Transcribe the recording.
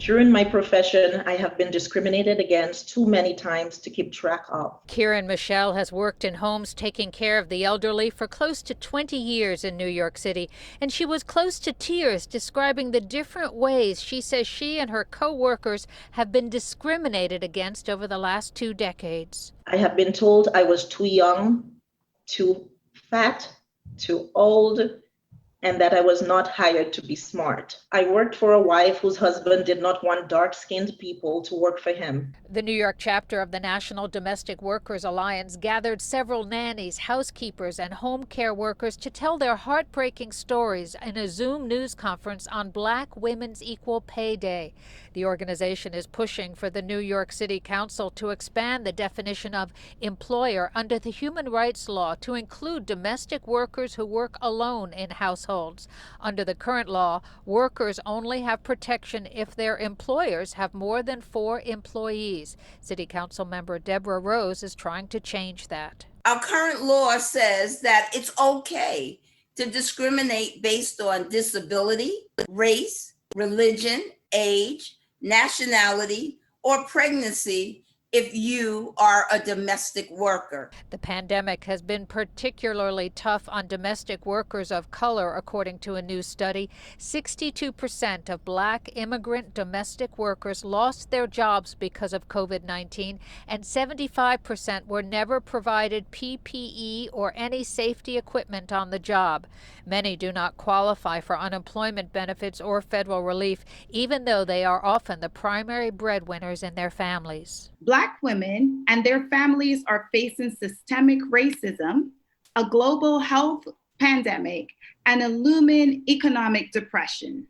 During my profession, I have been discriminated against too many times to keep track of. Kieran Michelle has worked in homes taking care of the elderly for close to 20 years in New York City, and she was close to tears describing the different ways she says she and her co-workers have been discriminated against over the last 2 decades. I have been told I was too young, too fat, too old, and that I was not hired to be smart. I worked for a wife whose husband did not want dark-skinned people to work for him. The New York chapter of the National Domestic Workers Alliance gathered several nannies, housekeepers, and home care workers to tell their heartbreaking stories in a Zoom news conference on Black Women's Equal Pay Day. The organization is pushing for the New York City Council to expand the definition of employer under the human rights law to include domestic workers who work alone in households. Under the current law, workers only have protection if their employers have more than 4 employees. City Council member Deborah Rose is trying to change that. Our current law says that it's okay to discriminate based on disability, race, religion, age, nationality, or pregnancy if you are a domestic worker. The pandemic has been particularly tough on domestic workers of color, according to a new study. 62% of Black immigrant domestic workers lost their jobs because of COVID-19, and 75% were never provided PPE or any safety equipment on the job. Many do not qualify for unemployment benefits or federal relief, even though they are often the primary breadwinners in their families. Black women and their families are facing systemic racism, a global health pandemic, and a looming economic depression.